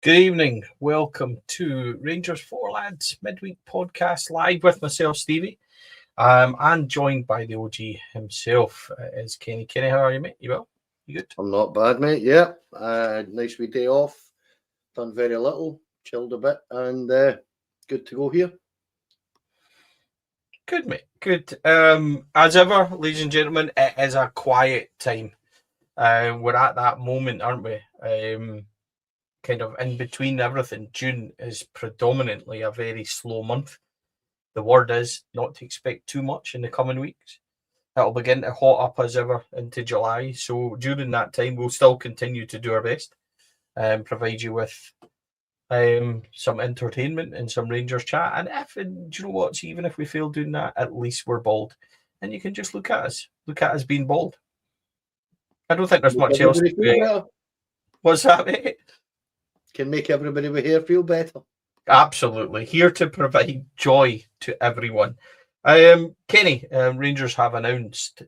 Good evening. Welcome to Rangers 4 Lads midweek podcast live with myself, Stevie. And joined by the OG himself is Kenny. Kenny, how are you, mate? You well? You good? I'm not bad, mate. Yeah. Nice wee day off. Done very little. Chilled a bit and good to go here. Good, mate. Good. As ever, ladies and gentlemen, it is a quiet time. We're at that moment, aren't we? Kind of in between everything. June is predominantly a very slow month. The word is not to expect too much in the coming weeks. It'll begin to hot up as ever into July. So during that time, we'll still continue to do our best and provide you with some entertainment and some Rangers chat. And do you know what? Even if we fail doing that, at least we're bald. And you can just look at us. Look at us being bald. I don't think there's much else to do. What's that, mate? Can make everybody with hair feel better. Absolutely. Here to provide joy to everyone. Kenny, Rangers have announced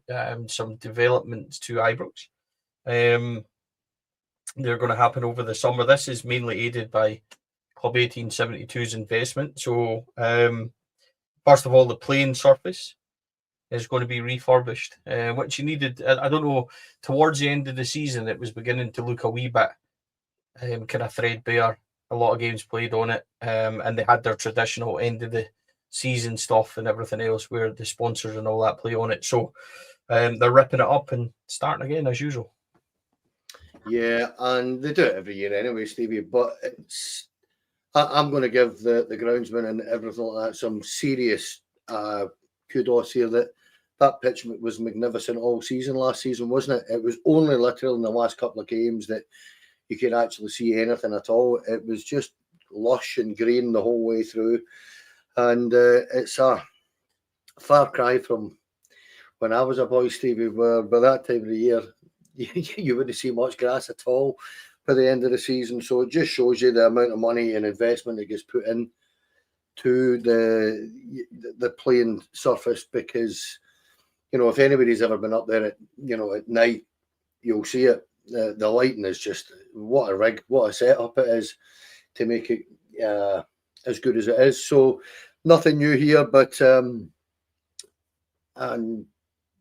some developments to Ibrox. They're going to happen over the summer. This is mainly aided by Club 1872's investment. So, first of all, the playing surface is going to be refurbished, which you needed. I don't know, towards the end of the season, it was beginning to look a wee bit kind of threadbare. A lot of games played on it, and they had their traditional end of the season stuff and everything else where the sponsors and all that play on it. So they're ripping it up and starting again as usual. Yeah, and they do it every year anyway, Stevie. But I'm going to give the groundsman and everything like that some serious kudos here. That pitch was magnificent all season last season, wasn't it? It was only literally in the last couple of games that you could actually see anything at all. It was just lush and green the whole way through. And it's a far cry from when I was a boy, Stevie, where by that time of the year, you wouldn't see much grass at all for the end of the season. So it just shows you the amount of money and investment that gets put in to the playing surface, because, you know, if anybody's ever been up there at night, you'll see it. The lighting is just, what a rig, what a setup it is to make it as good as it is. So nothing new here, but and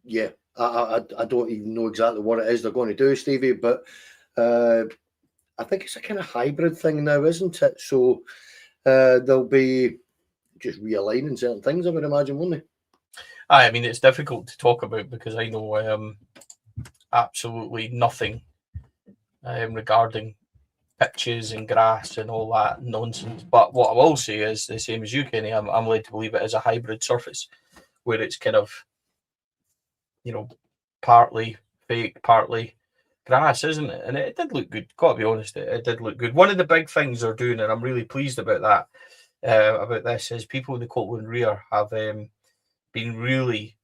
yeah, I don't even know exactly what it is they're going to do, Stevie, but I think it's a kind of hybrid thing now, isn't it? So they'll be just realigning certain things, I would imagine, won't they? I mean, it's difficult to talk about because I know absolutely nothing regarding pitches and grass and all that nonsense. But what I will say is the same as you, Kenny. I'm led to believe it is a hybrid surface where it's kind of, partly fake, partly grass, isn't it? And it did look good. Got to be honest, it did look good. One of the big things they're doing, and I'm really pleased about that, about this, is people in the Cotland rear have been really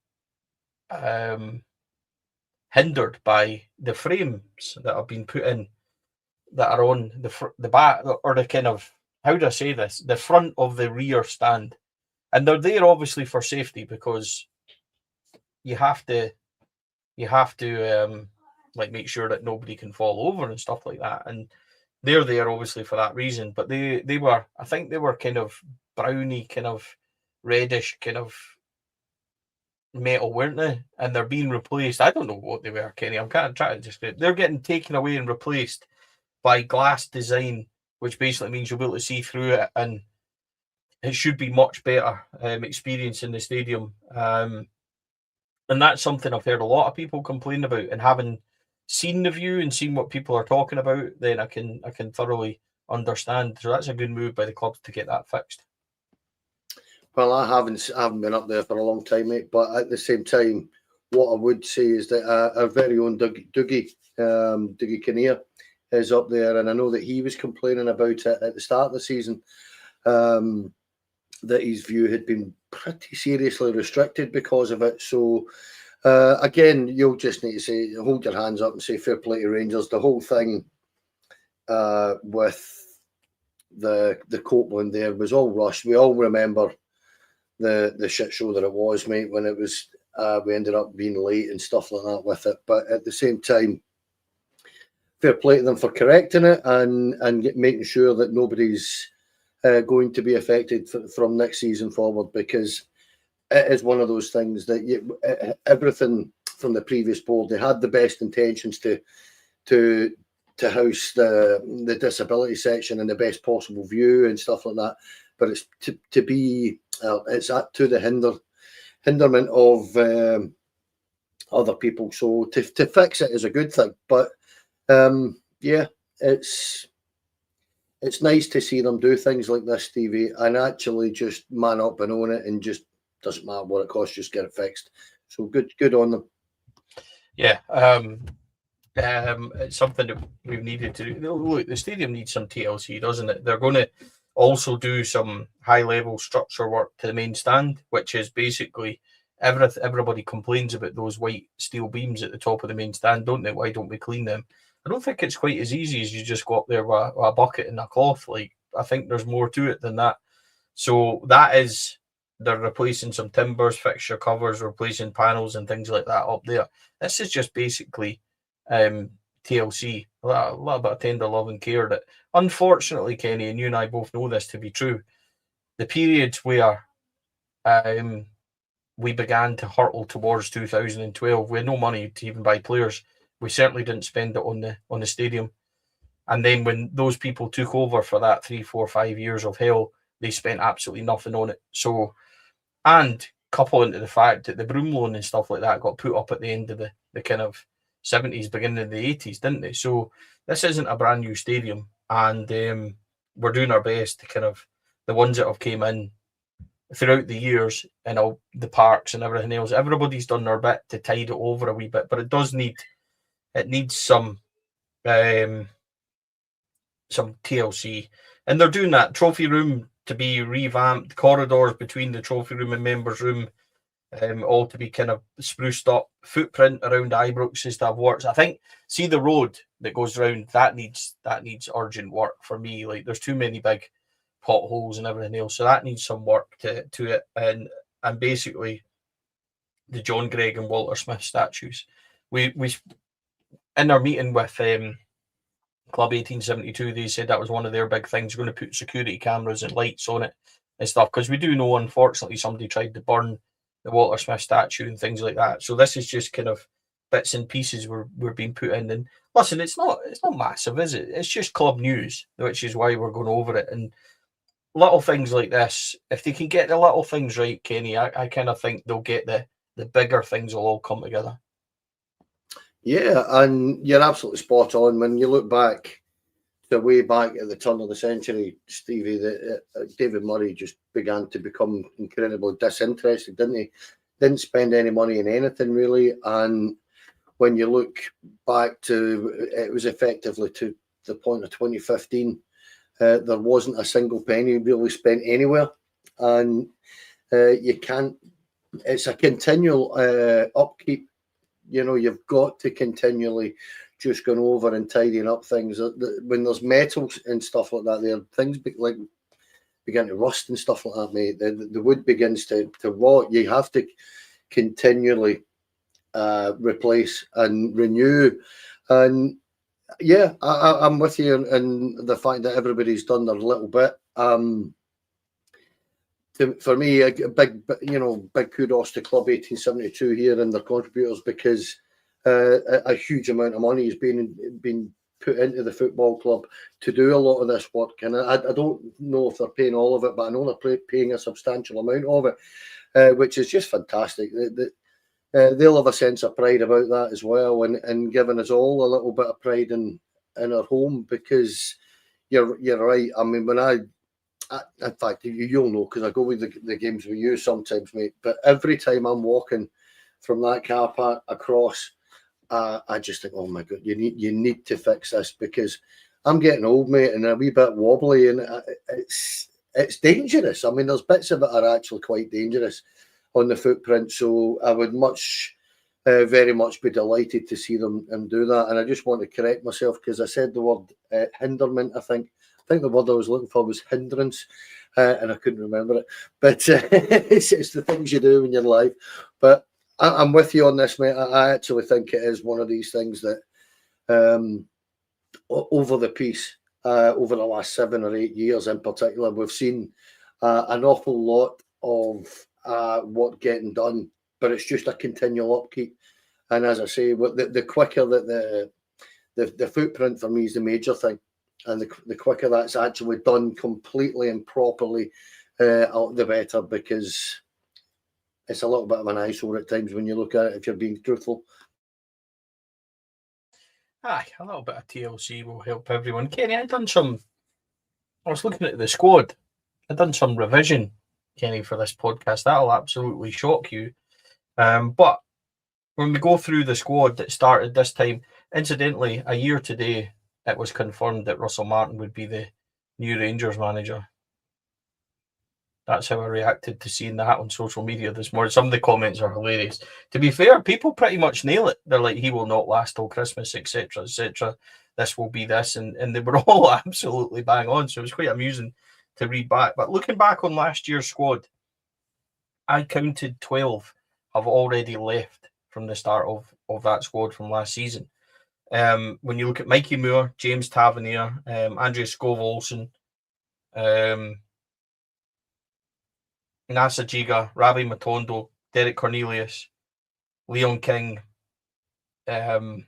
hindered by the frames that have been put in that are on the back, or the kind of, how do I say this, the front of the rear stand. And they're there obviously for safety, because you have to like make sure that nobody can fall over and stuff like that. And they're there obviously for that reason. But they were, I think they were kind of browny, kind of reddish, kind of metal, weren't they? And they're being replaced. I don't know what they were, Kenny. I'm kind of trying to describe. They're getting taken away and replaced by glass design, which basically means you'll be able to see through it, and it should be much better experience in the stadium. And that's something I've heard a lot of people complain about, and having seen the view and seen what people are talking about, then I can thoroughly understand. So that's a good move by the clubs to get that fixed. Well, I haven't been up there for a long time, mate. But at the same time, what I would say is that our very own Dougie Kinnear is up there, and I know that he was complaining about it at the start of the season, that his view had been pretty seriously restricted because of it. So again, you'll just need to say, hold your hands up and say fair play to Rangers. The whole thing with the Copeland there was all rushed. We all remember the shit show that it was, mate, when it was we ended up being late and stuff like that with it. But at the same time, fair play to them for correcting it and making sure that nobody's going to be affected from next season forward, because it is one of those things that everything from the previous board, they had the best intentions to house the disability section in the best possible view and stuff like that, but it's to be it's to the hinderment of other people. So to fix it is a good thing, but yeah, it's nice to see them do things like this, Stevie, and actually just man up and own it, and just doesn't matter what it costs, just get it fixed. So good on them. Yeah, it's something that we've needed to do. Look, the stadium needs some TLC, doesn't it? They're going to also do some high-level structure work to the main stand, which is basically everybody complains about those white steel beams at the top of the main stand, don't they? Why don't we clean them? I don't think it's quite as easy as you just go up there with a bucket and a cloth. Like, I think there's more to it than that. So that is, they're replacing some timbers, fixture covers, replacing panels and things like that up there. This is just basically TLC, a little bit of tender love and care that, unfortunately, Kenny, and you and I both know this to be true, the periods where we began to hurtle towards 2012, we had no money to even buy players. We certainly didn't spend it on the stadium. And then when those people took over for that 3, 4, 5 years of hell, they spent absolutely nothing on it. So, and couple into the fact that the broom loan and stuff like that got put up at the end of the kind of 70s, beginning of the 80s, didn't they? So this isn't a brand new stadium, and we're doing our best to kind of, the ones that have came in throughout the years and all the parks and everything else, everybody's done their bit to tide it over a wee bit, but it needs some TLC, and they're doing that. Trophy room to be revamped, corridors between the trophy room and members room, all to be kind of spruced up, footprint around Ibrox is to have works. I think, see the road that goes round, that needs urgent work for me. Like, there's too many big potholes and everything else, so that needs some work to it. And basically the John Gregg and Walter Smith statues, we in our meeting with Club 1872, they said that was one of their big things, going to put security cameras and lights on it and stuff, because we do know, unfortunately, somebody tried to burn the Walter Smith statue and things like that. So this is just kind of bits and pieces we're being put in. And listen, it's not massive, is it? It's just club news, which is why we're going over it. And little things like this, if they can get the little things right, Kenny, I kind of think they'll get the bigger things will all come together. Yeah, and you're absolutely spot on. When you look back, the way back at the turn of the century, Stevie, that David Murray just began to become incredibly disinterested, didn't he? Didn't spend any money in anything, really. And when you look back to, it was effectively to the point of 2015, there wasn't a single penny really spent anywhere. And you can't, it's a continual upkeep. You know, you've got to continually just going over and tidying up things. When there's metals and stuff like that, there things begin to rust and stuff like that, mate. The wood begins to rot. You have to continually replace and renew. And yeah, I'm with you in the fact that everybody's done their little bit. For me, a big kudos to Club 1872 here and their contributors, because a huge amount of money has been put into the football club to do a lot of this work. And I don't know if they're paying all of it, but I know they're paying a substantial amount of it, which is just fantastic. They'll have a sense of pride about that as well, and giving us all a little bit of pride in our home, because you're right. I mean, in fact, you'll know, because I go with the games with you sometimes, mate. But every time I'm walking from that car park across, I just think, oh my God, you need to fix this, because I'm getting old, mate, and a wee bit wobbly, and it's dangerous. I mean, there's bits of it are actually quite dangerous on the footprint. So I would very much be delighted to see them do that. And I just want to correct myself, because I said the word hinderment. I think the word I was looking for was hindrance, and I couldn't remember it. But it's the things you do in your life. But I'm with you on this, mate. I actually think it is one of these things that over the piece. Over the last 7 or 8 years in particular, we've seen an awful lot of work getting done, but it's just a continual upkeep. And as I say, the quicker that the footprint for me is the major thing, and the quicker that's actually done completely and properly, the better, because it's a little bit of an eyesore at times when you look at it, if you're being truthful. Aye, a little bit of TLC will help everyone. Kenny, I was looking at the squad. I've done some revision, Kenny, for this podcast. That'll absolutely shock you. But when we go through the squad that started this time, incidentally, a year today, it was confirmed that Russell Martin would be the new Rangers manager. That's how I reacted to seeing that on social media this morning. Some of the comments are hilarious. To be fair, people pretty much nail it. They're like, he will not last till Christmas, etc., etc. This will be this. And they were all absolutely bang on. So it was quite amusing to read back. But looking back on last year's squad, I counted 12 have already left from the start of that squad from last season. When you look at Mikey Moore, James Tavernier, Andrea Skov-Olsen, Nasa Jiga, Ravi Matondo, Derek Cornelius, Leon King, Ben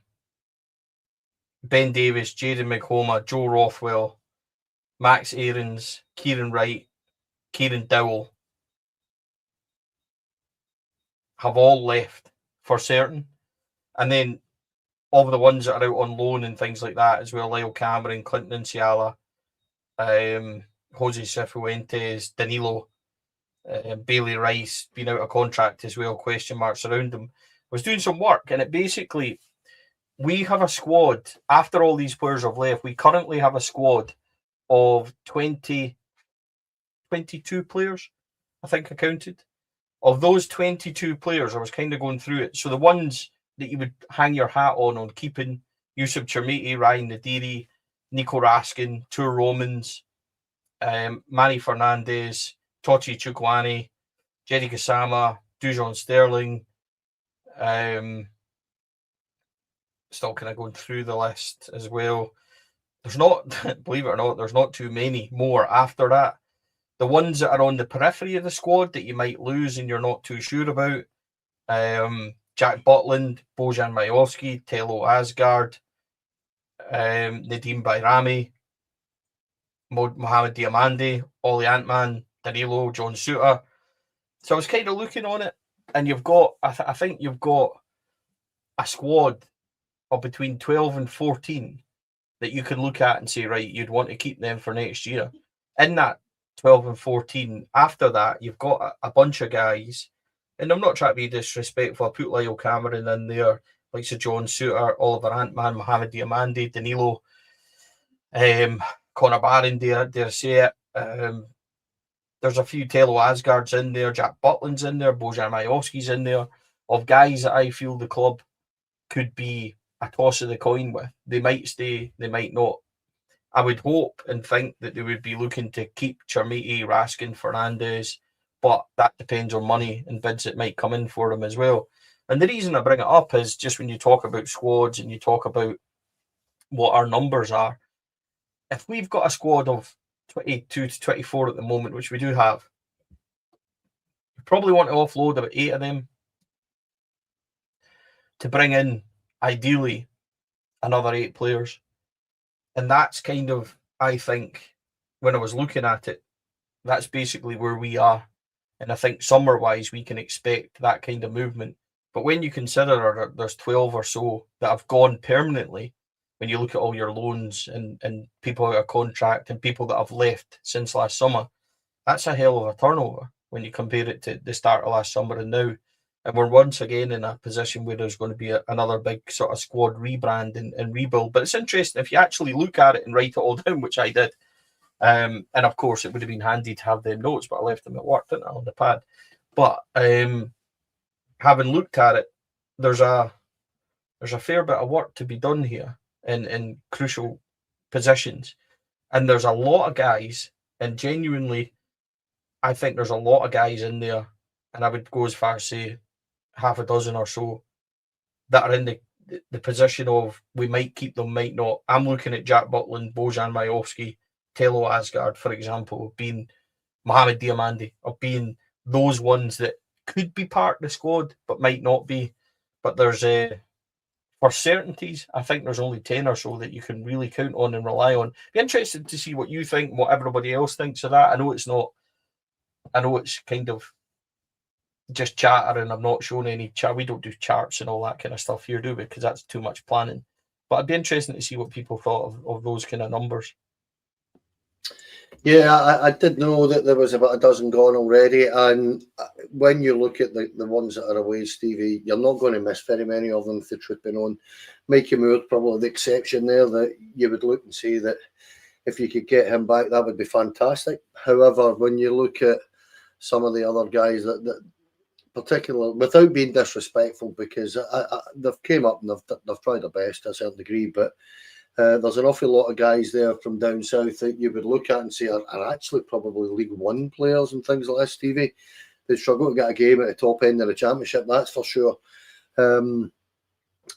Davis, Jaden McHoma, Joe Rothwell, Max Aarons, Kieran Wright, Kieran Dowell have all left for certain. And then of the ones that are out on loan and things like that as well, Lyle Cameron, Clinton Ciala, Jose Cifuentes, Danilo, Bailey Rice being out of contract as well, question marks around him, was doing some work. And it basically, we have a squad, after all these players have left, we currently have a squad of 22 players, I think I counted. Of those 22 players, I was kind of going through it. So the ones that you would hang your hat on keeping, Yusuf Chermiti, Ryan Nadiri, Nico Raskin, Tour Romans, Manny Fernandez, Tochi Chukwani, Jerry Kasama, Dujon Sterling. Still kind of going through the list as well. There's not, believe it or not, there's not too many more after that. The ones that are on the periphery of the squad that you might lose and you're not too sure about. Jack Butland, Bojan Majowski, Telo Asgard, Nadim Bayrami, Mohamed Diamande, Ollie Antman, Danilo, John Suter. So I was kind of looking on it, and you've got, I think you've got a squad of between 12 and 14 that you can look at and say, right, you'd want to keep them for next year. In that 12 and 14, after that, you've got a bunch of guys, and I'm not trying to be disrespectful, I put Lyle Cameron in there, like Sir John Suter, Oliver Antman, Mohamed Diamande, Danilo, Conor Barron, dare say it. There's a few Telo Asgards in there, Jack Butland's in there, Bojan Majowski's in there, of guys that I feel the club could be a toss of the coin with. They might stay, they might not. I would hope and think that they would be looking to keep Chermiti, Raskin, Fernandez, but that depends on money and bids that might come in for them as well. And the reason I bring it up is just when you talk about squads and you talk about what our numbers are, if we've got a squad of 22 to 24 at the moment, which we do have, you probably want to offload about 8 of them to bring in, ideally, another 8 players. And that's kind of, I think, when I was looking at it, that's basically where we are. And I think summer-wise, we can expect that kind of movement. But when you consider there's 12 or so that have gone permanently, when you look at all your loans and people out of contract and people that have left since last summer, that's a hell of a turnover when you compare it to the start of last summer and now. And we're once again in a position where there's going to be another big sort of squad rebrand and rebuild. But it's interesting if you actually look at it and write it all down, which I did. And of course, it would have been handy to have them notes, but I left them at work, didn't I, on the pad. But having looked at it, there's a fair bit of work to be done here in crucial positions. And there's a lot of guys, and genuinely, I think there's a lot of guys in there, and I would go as far as say half a dozen or so that are in the position of we might keep them, might not. I'm looking at Jack Butland, Bojan Majowski, Telo Asgard, for example, being Mohamed Diamandi, of being those ones that could be part of the squad but might not be. But there's for certainties, I think there's only 10 or so that you can really count on and rely on. Be interested to see what you think and what everybody else thinks of that. I know it's kind of just chatter, and I'm not showing any chat. We don't do charts and all that kind of stuff here, do we? Because that's too much planning. But it'd be interesting to see what people thought of those kind of numbers. Yeah, I did know that there was about a dozen gone already, and when you look at the ones that are away, Stevie, you're not going to miss very many of them, if the truth be known. Mikey Moore's probably the exception there, that you would look and see that if you could get him back, that would be fantastic. However, when you look at some of the other guys that particularly, without being disrespectful, because they've came up and they've tried their best to a certain degree, but there's an awful lot of guys there from down south that you would look at and say are actually probably League One players and things like that, Stevie. They struggle to get a game at the top end of the Championship, that's for sure. And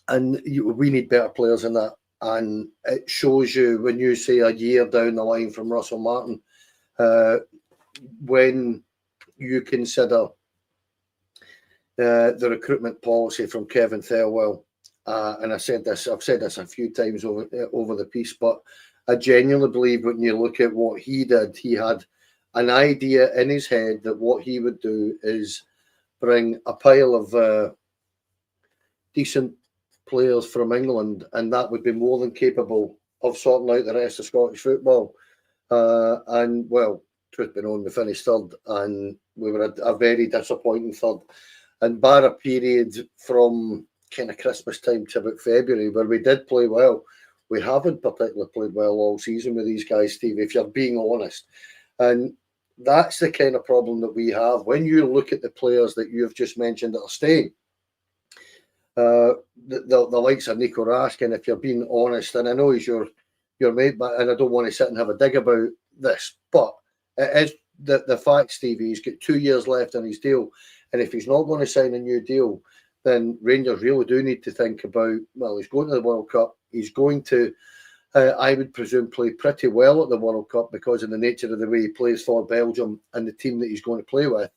we need better players than that. And it shows you when you say a year down the line from Russell Martin, when you consider the recruitment policy from Kevin Thelwell. And I've said this a few times over the piece, but I genuinely believe when you look at what he did, he had an idea in his head that what he would do is bring a pile of decent players from England, and that would be more than capable of sorting out the rest of Scottish football. And well, truth be known, we finished third, and we were a very disappointing third. And bar a period from kind of Christmas time to about February where we did play well, we haven't particularly played well all season with these guys, Steve, if you're being honest. And that's the kind of problem that we have. When you look at the players that you've just mentioned that are staying, the likes of Nico Raskin, if you're being honest, and I know he's your mate, but and I don't want to sit and have a dig about this, but it is the fact, Stevie, he's got 2 years left on his deal, and if he's not going to sign a new deal, then Rangers really do need to think about, well, he's going to the World Cup. He's going to, I would presume, play pretty well at the World Cup because of the nature of the way he plays for Belgium and the team that he's going to play with.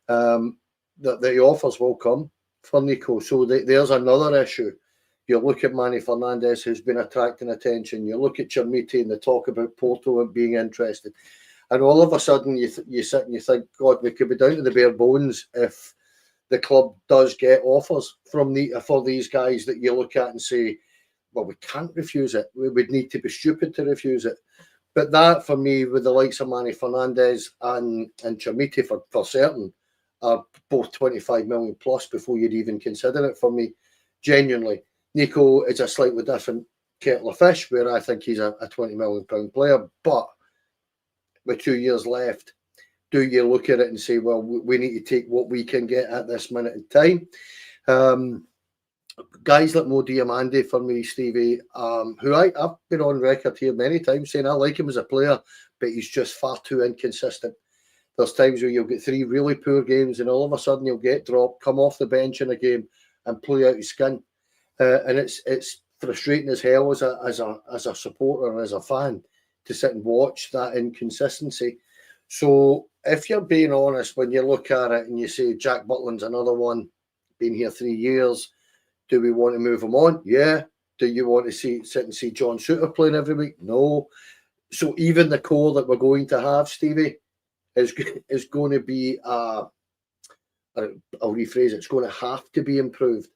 The offers will come for Nico. So there's another issue. You look at Manny Fernandez, who's been attracting attention. You look at Chermiti and the talk about Porto and being interested. And all of a sudden you sit and you think, God, we could be down to the bare bones if the club does get offers for these guys that you look at and say, well, we can't refuse it. We would need to be stupid to refuse it. But that, for me, with the likes of Manny Fernandez and Chermiti for certain, are both 25 million plus before you'd even consider it for me, genuinely. Nico is a slightly different kettle of fish, where I think he's a £20 million player. But with 2 years left, do you look at it and say, well, we need to take what we can get at this minute in time? Guys like Mo Diamandi for me, Stevie, who I've been on record here many times saying I like him as a player, but he's just far too inconsistent. There's times where you'll get 3 really poor games and all of a sudden you'll get dropped, come off the bench in a game and play out his skin. And it's frustrating as hell as a supporter and as a fan to sit and watch that inconsistency. So if you're being honest, when you look at it and you say Jack Butland's another one, been here 3 years, do we want to move him on? Yeah. Do you want to sit and see John Souttar playing every week? No. So even the core that we're going to have, Stevie, is going to be, I'll rephrase it, it's going to have to be improved.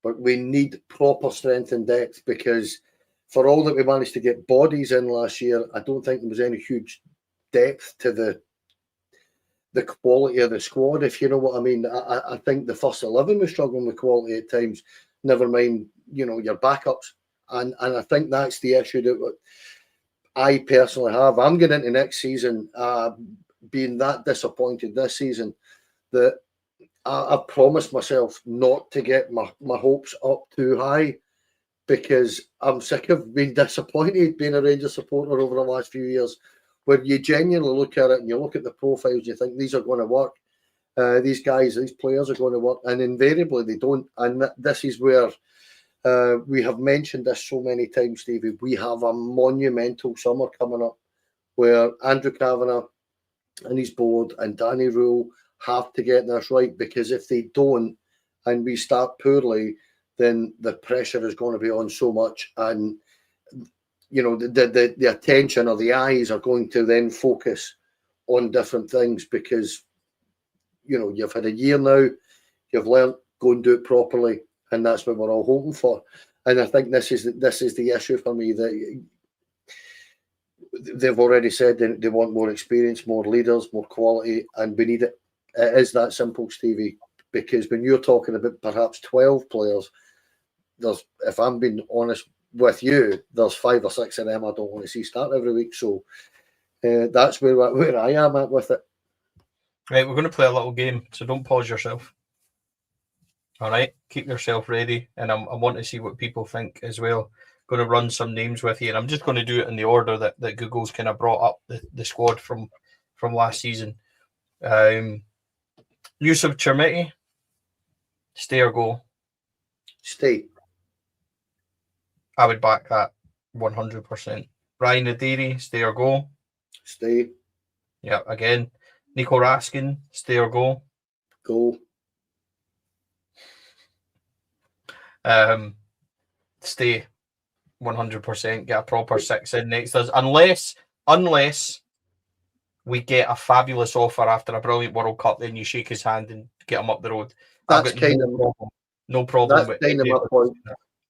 But we need proper strength and depth, because for all that we managed to get bodies in last year, I don't think there was any huge depth to the quality of the squad, if you know what I mean. I think the first 11 was struggling with quality at times, never mind, your backups. And I think that's the issue that I personally have. I'm getting into next season being that disappointed this season that I promised myself not to get my hopes up too high, because I'm sick of being disappointed being a Rangers supporter over the last few years, where you genuinely look at it and you look at the profiles, you think these are going to work. These players are going to work, and invariably they don't. And this is where We have mentioned this so many times, Stevie. We have a monumental summer coming up where Andrew Kavanagh and his board and Danny Rule have to get this right, because if they don't and we start poorly, then the pressure is going to be on so much, and the attention or the eyes are going to then focus on different things, because you've had a year now, you've learned, go and do it properly, and that's what we're all hoping for. And I think this is the issue for me, that they've already said they want more experience, more leaders, more quality, and we need it. It is that simple, Stevie, because when you're talking about perhaps 12 players, if I'm being honest with you, there's 5 or 6 of them I don't want to see start every week. So that's where I am at with it. Right, we're going to play a little game, so don't pause yourself. All right, keep yourself ready, and I want to see what people think as well. Going to run some names with you, and I'm just going to do it in the order that Google's kind of brought up the squad from last season. Yusuf Chermiti, stay or go? Stay. I would back that 100%. Ryan Nadiri, stay or go? Stay. Yeah, again. Nico Raskin, stay or go? Go. Stay 100%. Get a proper 6 in next us, unless we get a fabulous offer after a brilliant World Cup, then you shake his hand and get him up the road. That's kind of no problem with kind of my point.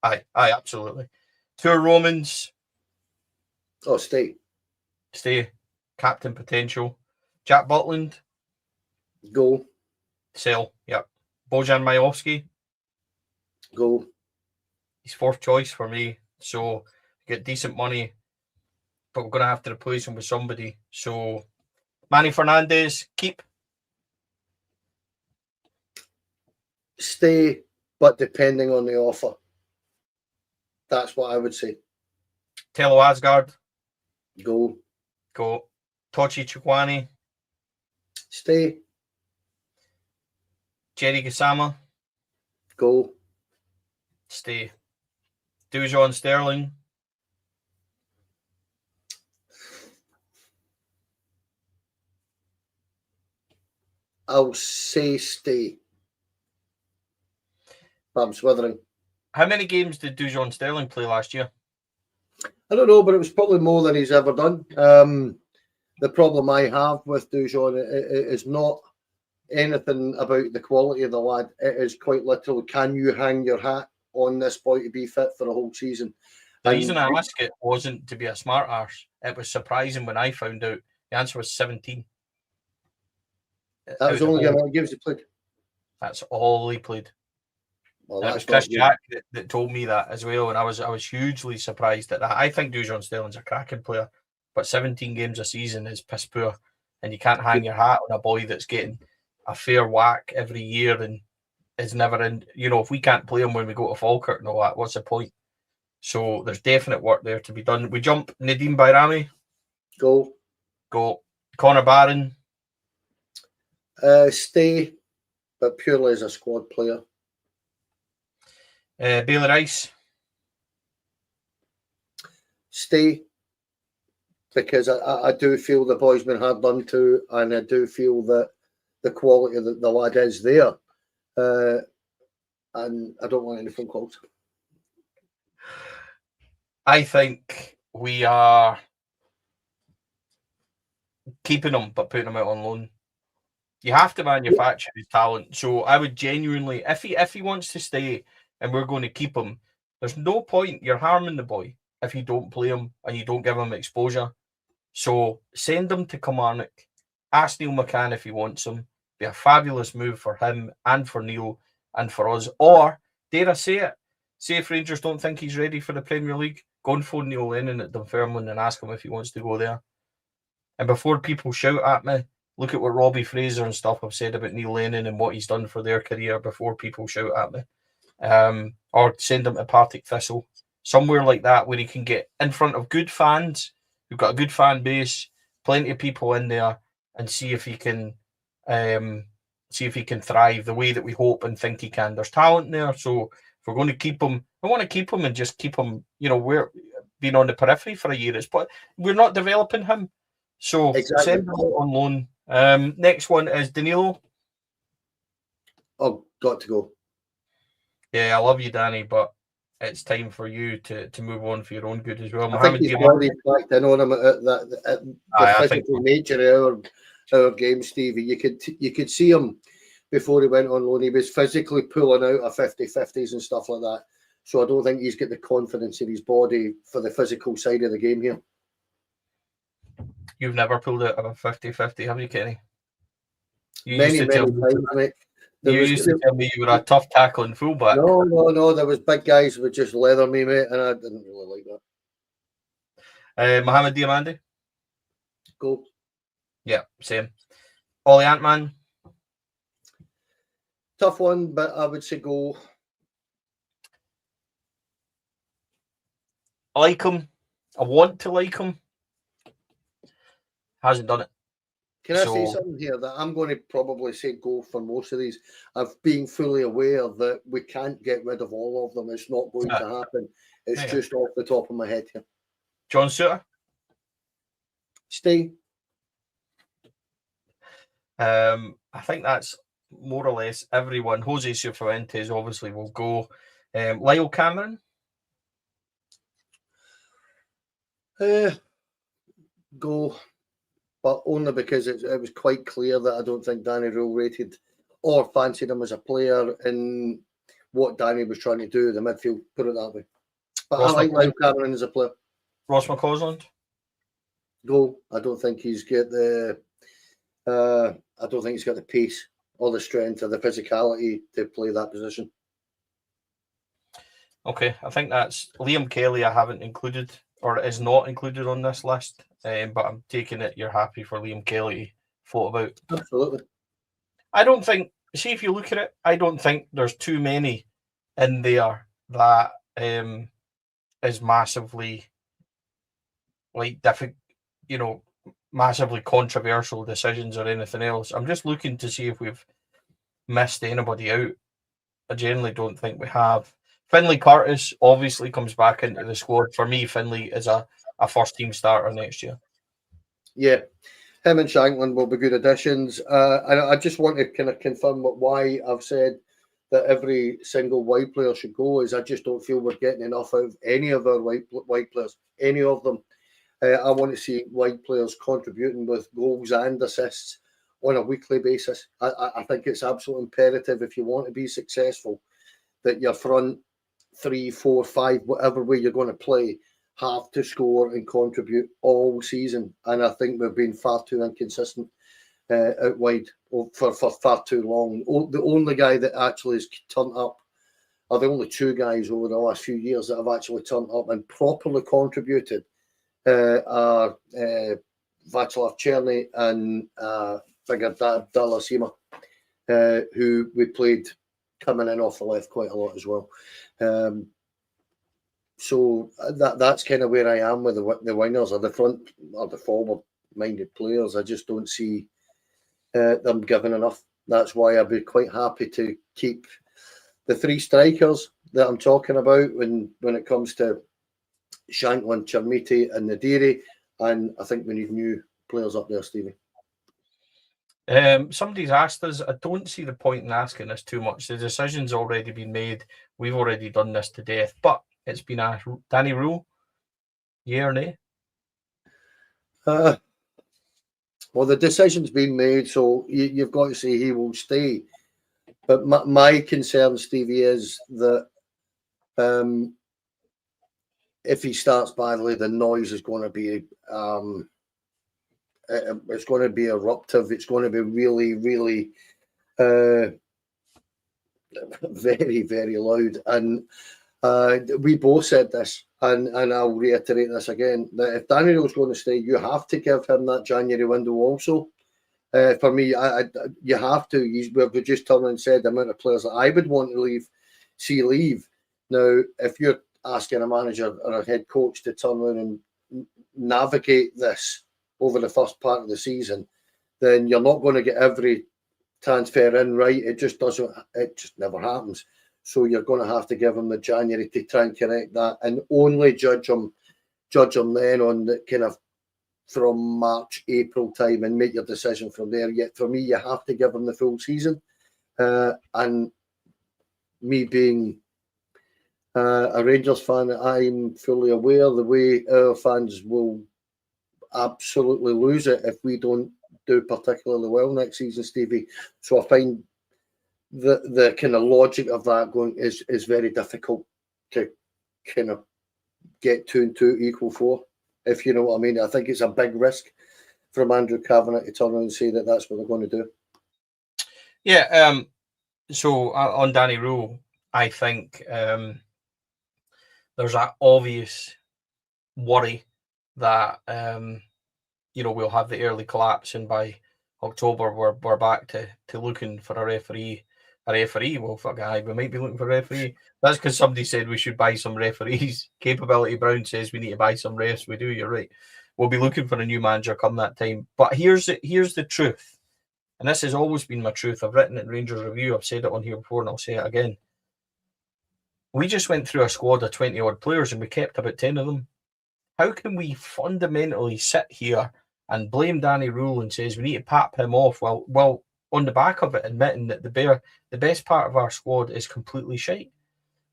Aye, absolutely. Tour Romans. Oh, stay. Captain potential. Jack Butland. Go. Sell. Yep. Bojan Majowski. Go. He's 4th choice for me. So get decent money, but we're going to have to replace him with somebody. So Manny Fernandez, keep. Stay, but depending on the offer. That's what I would say. Tello Asgard. Go. Tochi Chukwani. Stay. Jerry Gassama. Go. Stay. Dujon Sterling. I'll say stay. I'm swithering. How many games did Dujon Sterling play last year? I don't know, but it was probably more than he's ever done. The problem I have with Dujon is not anything about the quality of the lad. It is quite literally, can you hang your hat on this boy to be fit for a whole season? The reason I ask it wasn't to be a smart arse. It was surprising when I found out. The answer was 17. That was the only game he gives he played. That's all he played. Well, it was Chris Jack that told me that as well, and I was hugely surprised at that. I think Dujon Sterling's a cracking player, but 17 games a season is piss poor, and you can't hang your hat on a boy that's getting a fair whack every year and is never in. If we can't play him when we go to Falkirk and all that, what's the point? So there's definite work there to be done. We jump Nadeem Bayrami. Go. Connor Barron. Stay, but purely as a squad player. Bailey Rice. Stay, because I do feel the boy's been hard done to, and I do feel that the quality of the lad is there. And I don't want any phone calls. I think we are keeping him, but putting him out on loan. You have to manufacture his talent. So I would genuinely, if he wants to stay and we're going to keep him, there's no point. You're harming the boy if you don't play him and you don't give him exposure. So send him to Kilmarnock. Ask Neil McCann if he wants him. Be a fabulous move for him and for Neil and for us. Or, dare I say it, say if Rangers don't think he's ready for the Premier League, go and phone Neil Lennon at Dunfermline and ask him if he wants to go there. And before people shout at me, look at what Robbie Fraser and stuff have said about Neil Lennon and what he's done for their career before people shout at me. Or send him to Partick Thistle, somewhere like that where he can get in front of good fans. We've got a good fan base, plenty of people in there, and see if he can thrive the way that we hope and think he can. There's talent there, so if we're going to keep him, I want to keep him and just keep him, we're being on the periphery for a year. But we're not developing him. So Exactly. send him out on loan. Next one is Danilo. Oh, got to go. Yeah, I love you, Danny, but it's time for you to move on for your own good as well. I think he's already backed in on him at the physical nature of our game, Stevie. You could see him before he went on loan. He was physically pulling out of 50-50s and stuff like that. So I don't think he's got the confidence in his body for the physical side of the game here. You've never pulled out of a 50-50, have you, Kenny? Many times, mate. You used to tell me you were a tough tackling fullback. No. There was big guys who would just leather me, mate, and I didn't really like that. Mohamed Diamandi? Go. Yeah, same. Ollie Antman? Tough one, but I would say go. I like him. I want to like him. Hasn't done it. Can I say something here that I'm going to probably say go for most of these? I've been fully aware that we can't get rid of all of them. It's not going to happen. It's just off the top of my head here. John Suter? Stay. I think that's more or less everyone. Jose Cifuentes obviously will go. Lyle Cameron? Go. But only because it was quite clear that I don't think Danny Rule rated or fancied him as a player in what Danny was trying to do in the midfield, put it that way. But I like Lyle Cameron as a player. Ross McCausland? Go. I don't think he's got the pace or the strength or the physicality to play that position. Okay, I think that's Liam Kelly. I haven't included or is not included on this list. But I'm taking it you're happy for Liam Kelly thought about. Absolutely. I don't think, see if you look at it, I don't think there's too many in there that is massively massively controversial decisions or anything else. I'm just looking to see if we've missed anybody out. I generally don't think we have. Finlay Curtis obviously comes back into the squad. For me, Finlay is a first team starter next year. Yeah, him and Shankland will be good additions. I just want to kind of confirm why I've said that every single white player should go is I just don't feel we're getting enough out of any of our white players, any of them. I want to see white players contributing with goals and assists on a weekly basis. I think it's absolutely imperative if you want to be successful that your front 3, 4, 5, whatever way you're going to play, have to score and contribute all season. And I think we've been far too inconsistent out wide for far too long. The only guy that actually has turned up, or the only two guys over the last few years that have actually turned up and properly contributed are Václav Černý and Figar Dalasima, who we played coming in off the left quite a lot as well. So that's kind of where I am with the wingers or the front or the forward-minded players. I just don't see them given enough. That's why I'd be quite happy to keep the three strikers that I'm talking about when it comes to Shankland, Chermiti and Nadiri. And I think we need new players up there, Stevie. Somebody's asked us, I don't see the point in asking this too much. The decision's already been made. We've already done this to death. But it's been asked, Danny Rule, yeah or nay? Well, the decision's been made, so you've got to say he will stay. But my concern, Stevie, is that if he starts badly, the noise is going to be it's going to be eruptive. It's going to be really, really very, very loud. And we both said this, and I'll reiterate this again, that if Daniel's going to stay, you have to give him that January window also. For me, you have to. We've just turned and said the amount of players that I would want to leave. Now, if you're asking a manager or a head coach to turn around and navigate this over the first part of the season, then you're not going to get every transfer in right. It just doesn't. It just never happens. So you're going to have to give him the January to try and correct that, and only judge him then on the kind of from March, April time, and make your decision from there. Yet for me, you have to give him the full season. And me being a Rangers fan, I'm fully aware the way our fans will absolutely lose it if we don't do particularly well next season, Stevie. So I find the kind of logic of that going is very difficult to kind of get 2 and 2 equal 4, if you know what I mean. I think it's a big risk from Andrew Kavanagh to turn around and say that that's what they're going to do. Yeah. So on Danny Rule, I think there's that obvious worry that we'll have the early collapse, and by October we're back to looking for a referee. Well, fuck, we might be looking for a referee. That's because somebody said we should buy some referees. Capability Brown says we need to buy some refs. We do. You're right. We'll be looking for a new manager come that time. But here's the truth, and this has always been my truth. I've written it in Rangers Review. I've said it on here before, and I'll say it again. We just went through a squad of 20 odd players, and we kept about 10 of them. How can we fundamentally sit here and blame Danny Rule and says we need to pap him off while on the back of it admitting that the best part of our squad is completely shite?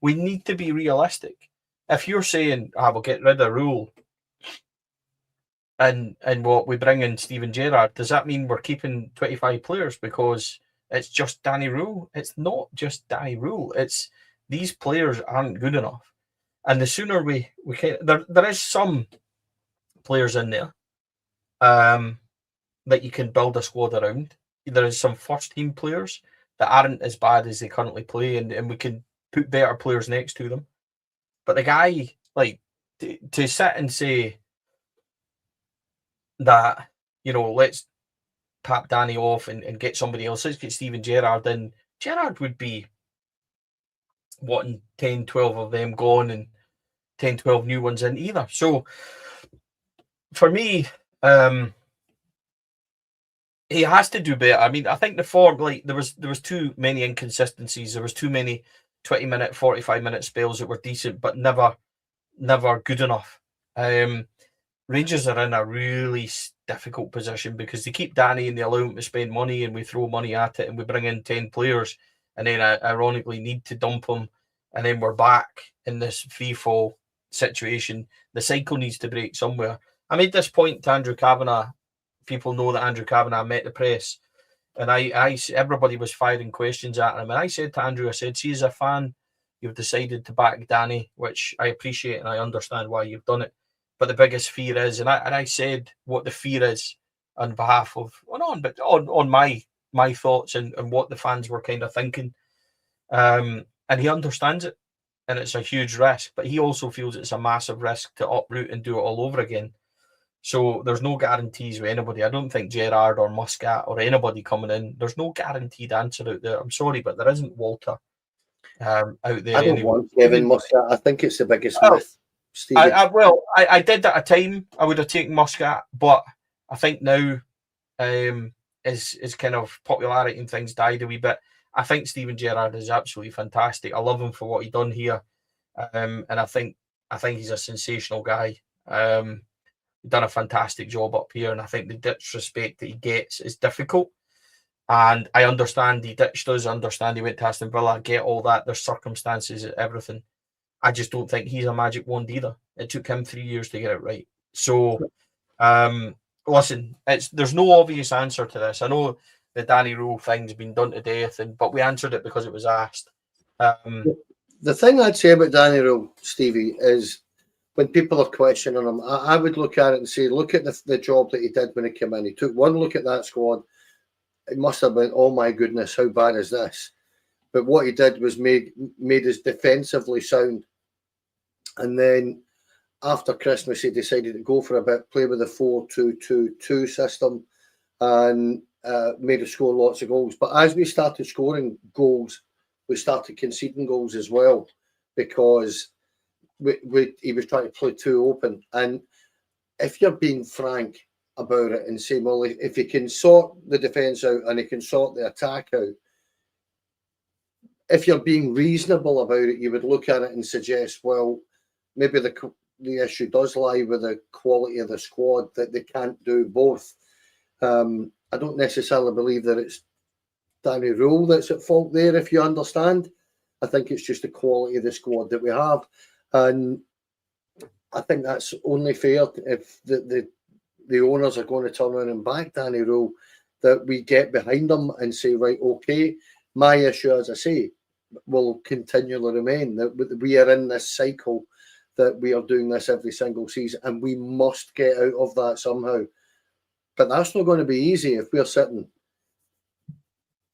We need to be realistic. If you're saying, we'll get rid of Rule and what we bring in Steven Gerrard, does that mean we're keeping 25 players because it's just Danny Rule? It's not just Danny Rule. It's these players aren't good enough. And the sooner we can, there is some players in there that you can build a squad around. There is some first team players that aren't as bad as they currently play, and we can put better players next to them. But the guy, like, to sit and say that, let's pap Danny off and get somebody else, let's get Steven Gerrard in. Gerrard would be wanting 10, 12 of them gone and 10, 12 new ones in either. So for me, he has to do better. I mean, I think the form, like, there was too many inconsistencies. There was too many 20-minute, 45-minute spells that were decent, but never good enough. Rangers are in a really difficult position because they keep Danny and they allow him to spend money, and we throw money at it, and we bring in 10 players, and then ironically need to dump them, and then we're back in this free fall situation. The cycle needs to break somewhere. I made this point to Andrew Kavanagh. People know that Andrew Kavanagh met the press, and everybody was firing questions at him. And I said to Andrew, I said, see, as a fan, you've decided to back Danny, which I appreciate and I understand why you've done it. But the biggest fear is, and I said what the fear is on behalf of, on my thoughts and what the fans were kind of thinking. And he understands it, and it's a huge risk, but he also feels it's a massive risk to uproot and do it all over again. So there's no guarantees with anybody. I don't think Gerrard or Muscat or anybody coming in, there's no guaranteed answer out there. I'm sorry, but there isn't Walter out there. I don't want Kevin Muscat. I think it's the biggest myth. I did at a time. I would have taken Muscat, but I think now is kind of popularity and things died a wee bit. I think Steven Gerrard is absolutely fantastic. I love him for what he done here, and I think he's a sensational guy. Done a fantastic job up here, and I think the disrespect that he gets is difficult. And I understand he ditched us, understand he went to Aston Villa, I get all that. There's circumstances, everything. I just don't think he's a magic wand either. It took him 3 years to get it right. So, listen, there's no obvious answer to this. I know the Danny Rule thing's been done to death, but we answered it because it was asked. The thing I'd say about Danny Rule, Stevie, is when people are questioning him, I would look at it and say, look at the job that he did when he came in. He took one look at that squad. It must have been, oh my goodness, how bad is this? But what he did was made us defensively sound. And then after Christmas, he decided to go for a bit, play with the 4-2-2-2 system, and made us score lots of goals. But as we started scoring goals, we started conceding goals as well, because he was trying to play too open. And if you're being frank about it and saying, well, if he can sort the defence out and he can sort the attack out, if you're being reasonable about it, you would look at it and suggest, well, maybe the issue does lie with the quality of the squad, that they can't do both. I don't necessarily believe that it's Danny Rule that's at fault there, if you understand. I think it's just the quality of the squad that we have. And I think that's only fair if the owners are going to turn around and back Danny Rule, that we get behind them and say, right, okay, my issue, as I say, will continually remain that we are in this cycle, that we are doing this every single season, and we must get out of that somehow. But that's not going to be easy if we're sitting,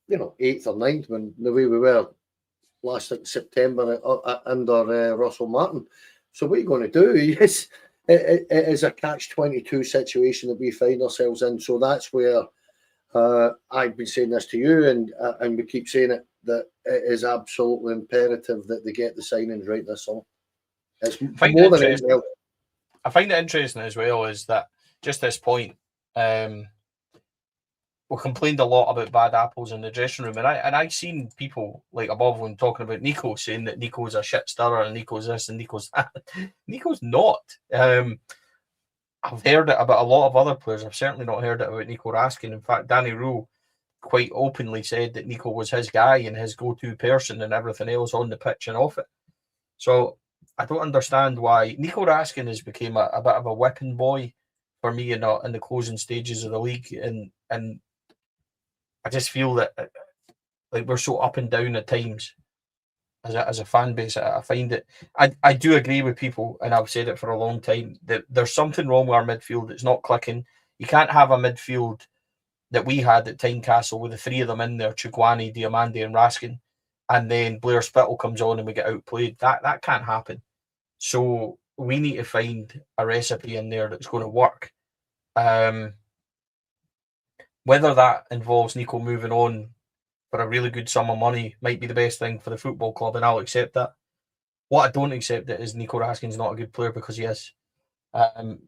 8th or 9th, when the way we were last September under Russell Martin. So what are you going to do? Yes, it is a catch-22 situation that we find ourselves in. So that's where I've been saying this to you, and we keep saying it, that it is absolutely imperative that they get the signings right this summer. It's more than anything else. I find it interesting as well is that just this point, we complained a lot about bad apples in the dressing room, and I seen people like above when talking about Nico, saying that Nico's a shit stirrer and Nico's this and Nico's that. Nico's not. I've heard it about a lot of other players. I've certainly not heard it about Nico Raskin. In fact, Danny Rule quite openly said that Nico was his guy and his go-to person and everything else on the pitch and off it. So I don't understand why Nico Raskin has become a bit of a whipping boy for me in the closing stages of the league, and I just feel that like we're so up and down at times as a fan base. I find it. I do agree with people, and I've said it for a long time, that there's something wrong with our midfield. It's not clicking. You can't have a midfield that we had at Tynecastle with the three of them in there, Chugwani, Diamande and Raskin, and then Blair Spittle comes on and we get outplayed. That can't happen. So we need to find a recipe in there that's going to work. Whether that involves Nico moving on for a really good sum of money might be the best thing for the football club, and I'll accept that. What I don't accept is Nico Raskin's not a good player, because he is.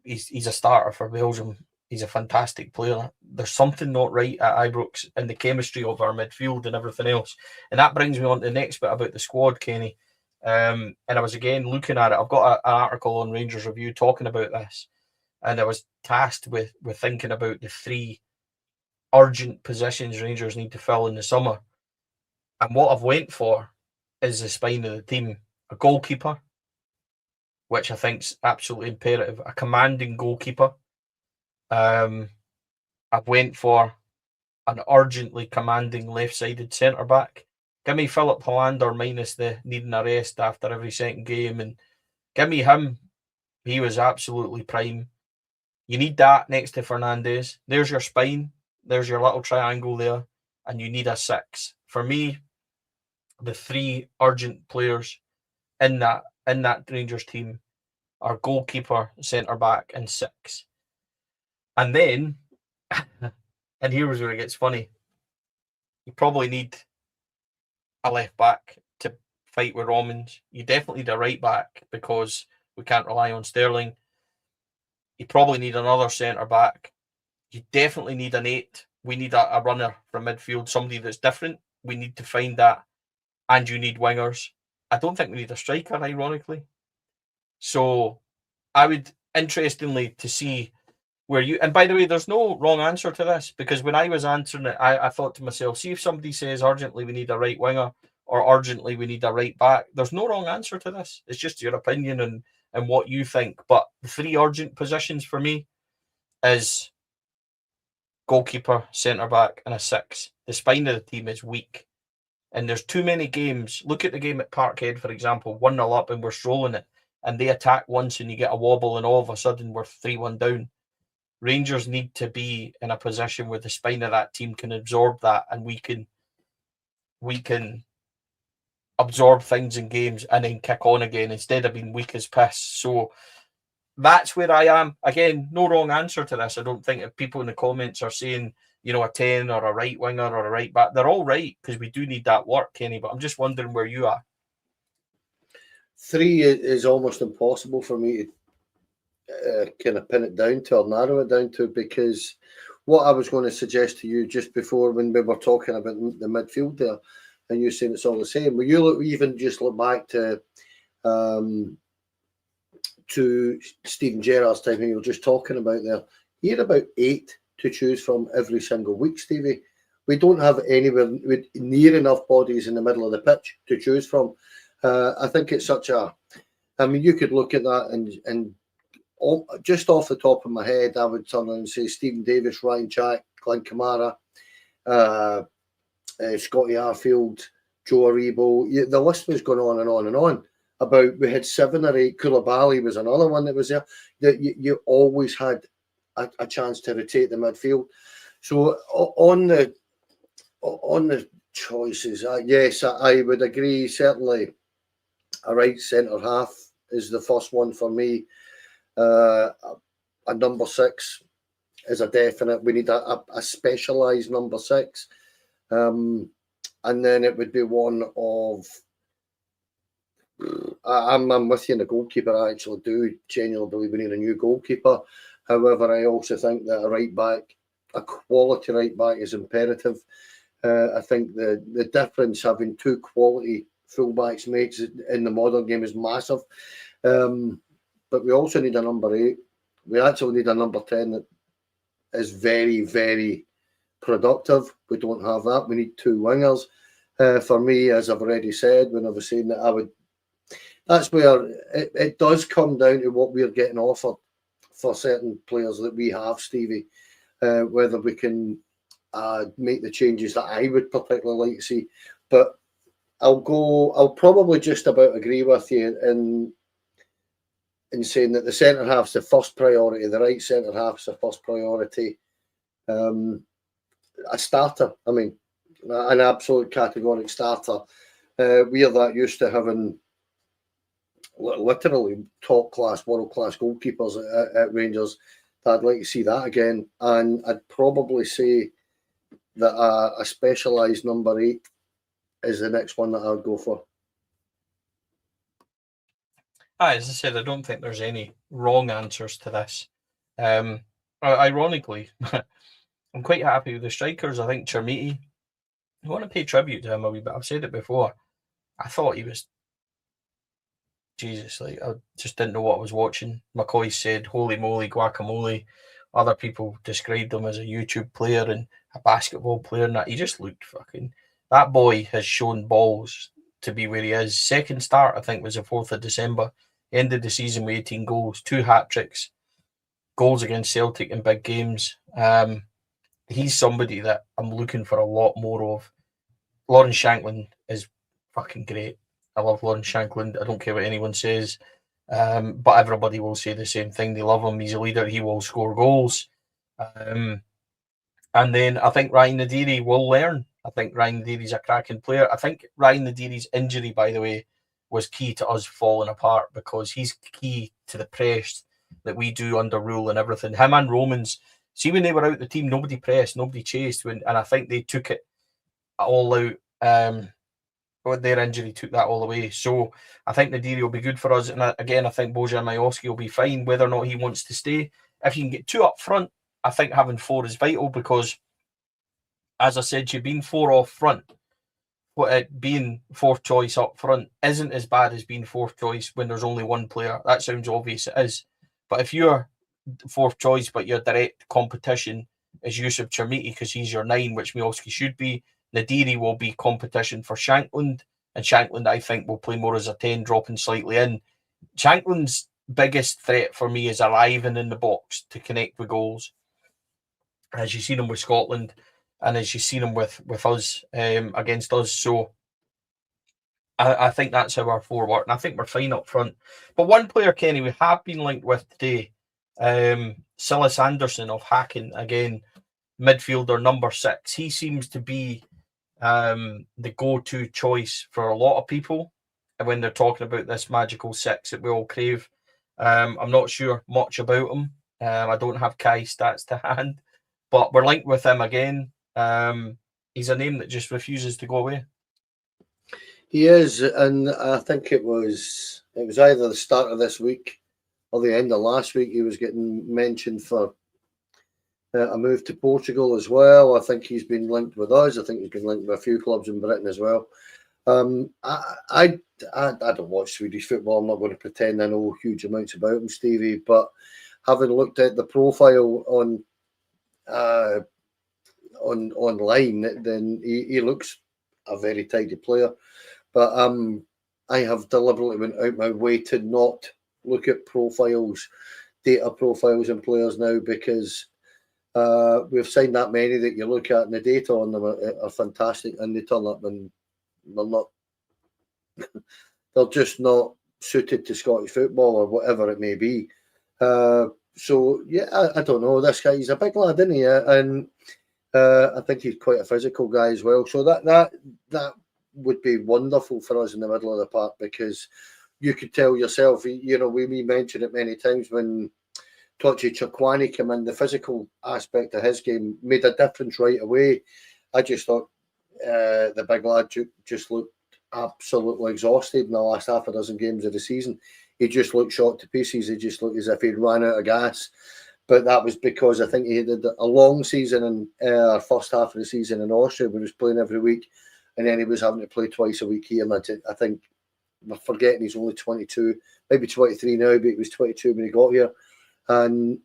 He's a starter for Belgium. He's a fantastic player. There's something not right at Ibrox in the chemistry of our midfield and everything else. And that brings me on to the next bit about the squad, Kenny. And I was again looking at it. I've got an article on Rangers Review talking about this. And I was tasked with thinking about the three urgent positions Rangers need to fill in the summer. And what I've went for is the spine of the team. A goalkeeper, which I think is absolutely imperative. A commanding goalkeeper. I've went for an urgently commanding left-sided centre-back. Give me Philip Hollander minus the needing a rest after every second game, and give me him. He was absolutely prime. You need that next to Fernandes. There's your spine. There's your little triangle there, and you need a six. For me, the three urgent players in that Rangers team are goalkeeper, centre-back, and six. And then, and here's where it gets funny, you probably need a left back to fight with Romans. You definitely need a right back because we can't rely on Sterling. You probably need another centre back. You definitely need an 8. We need a runner from midfield, somebody that's different. We need to find that. And you need wingers. I don't think we need a striker, ironically. So I would, interestingly, to see where you, and by the way, there's no wrong answer to this, because when I was answering it, I thought to myself, see if somebody says urgently we need a right winger or urgently we need a right back, there's no wrong answer to this. It's just your opinion and what you think. But the three urgent positions for me is goalkeeper, centre-back and a 6. The spine of the team is weak. And there's too many games. Look at the game at Parkhead, for example, 1-0 up and we're strolling it. And they attack once and you get a wobble and all of a sudden we're 3-1 down. Rangers need to be in a position where the spine of that team can absorb that, and we can absorb things in games and then kick on again instead of being weak as piss. So that's where I am. Again, no wrong answer to this. I don't think if people in the comments are saying, a 10 or a right winger or a right back, they're all right, because we do need that work, Kenny, but I'm just wondering where you are. 3 is almost impossible for me to kind of pin it down to or narrow it down to, because what I was going to suggest to you just before when we were talking about the midfield there and you're saying it's all the same. Well, you even just look back to Stephen Gerrard's time, when you were just talking about there. He had about 8 to choose from every single week, Stevie. We don't have anywhere near enough bodies in the middle of the pitch to choose from. I think it's such a... I mean, you could look at that and just off the top of my head, I would turn and say Stephen Davis, Ryan Jack, Glenn Kamara, Scotty Arfield, Joe Aribo. The list was going on and on and on. We had 7 or 8. Koulibaly was another one that was there. That you always had a chance to rotate the midfield. So on the choices, yes, I would agree. Certainly, a right centre half is the first one for me. A number 6 is a definite. We need a specialised number 6, and then it would be one of. I'm with you in the goalkeeper. I actually do genuinely believe we need a new goalkeeper. However, I also think that a quality right back is imperative. I think the difference having 2 quality fullbacks makes in the modern game is massive. But we also need a number 8. We actually need a number 10 that is very, very productive. We don't have that. We need 2 wingers. For me, as I've already said, when I was saying that that's where it does come down to what we're getting offered for certain players that we have, Stevie. Whether we can make the changes that I would particularly like to see. But I'll probably just about agree with you in saying that the centre half's the first priority, the right centre half's the first priority. A starter, I mean, an absolute categoric starter. We are that used to having literally top-class, world-class goalkeepers at Rangers. I'd like to see that again. And I'd probably say that a specialised number 8 is the next one that I would go for. As I said, I don't think there's any wrong answers to this. Ironically, I'm quite happy with the strikers. I think Chermiti, I want to pay tribute to him a wee bit. I've said it before. I thought he was... Jesus, like, I just didn't know what I was watching. McCoy said, holy moly, guacamole. Other people described him as a YouTube player and a basketball player, and that he just looked fucking... That boy has shown balls to be where he is. Second start, I think, was the 4th of December. Ended the season with 18 goals, 2 hat-tricks, goals against Celtic in big games. He's somebody that I'm looking for a lot more of. Lawrence Shankland is fucking great. I love Lawrence Shankland. I don't care what anyone says. But everybody will say the same thing. They love him. He's a leader. He will score goals. And then I think Ryan Nadiri will learn. I think Ryan Nadiri's a cracking player. I think Ryan Nadiri's injury, by the way, was key to us falling apart, because he's key to the press that we do under rule and everything. Him and Romans, see, when they were out the team, nobody pressed, nobody chased, and I think they took it all out. Their injury took that all away. So I think Nadiri will be good for us. And again, I think Bojan Majowski will be fine, whether or not he wants to stay. If you can get 2 up front, I think having 4 is vital, because, as I said, you've been 4 off front. Being 4th choice up front isn't as bad as being 4th choice when there's only 1 player. That sounds obvious, it is. But if you're 4th choice, but your direct competition is Yusuf Chermiti because he's your 9, which Majowski should be, Nadiri will be competition for Shankland, and Shankland, I think, will play more as a 10, dropping slightly in. Shankland's biggest threat for me is arriving in the box to connect with goals, as you've seen him with Scotland, and as you've seen him with us, against us. So I think that's how our 4 work, and I think we're fine up front. But one player, Kenny, we have been linked with today, Silas Anderson of Hacken, again, midfielder number 6. He seems to be the go-to choice for a lot of people when they're talking about this magical 6 that we all crave. I'm not sure much about him. I don't have Kai stats to hand, but we're linked with him again. He's a name that just refuses to go away. He is, and I think it was either the start of this week or the end of last week. He was getting mentioned for a move to Portugal as well. I think he's been linked with us. I think he's been linked with a few clubs in Britain as well. I don't watch Swedish football. I'm not going to pretend I know huge amounts about him, Stevie. But having looked at the profile online, then he looks a very tidy player. But I have deliberately went out my way to not look at profiles, data profiles in players now, because we've signed that many that you look at and the data on them are fantastic, and they turn up and they're not, they're just not suited to Scottish football or whatever it may be. So yeah, I don't know. This guy, he's a big lad, isn't he? And I think he's quite a physical guy as well. So that would be wonderful for us in the middle of the park, because you could tell yourself, you know, we mentioned it many times when Tochi Chakwani came in, the physical aspect of his game made a difference right away. I just thought the big lad just looked absolutely exhausted in the last half a dozen games of the season. He just looked shot to pieces. He just looked as if he'd ran out of gas. But that was because I think he had a long season in first half of the season in Austria, where he was playing every week, and then he was having to play twice a week here. And I think I'm forgetting he's only 22, maybe 23 now, but he was 22 when he got here. And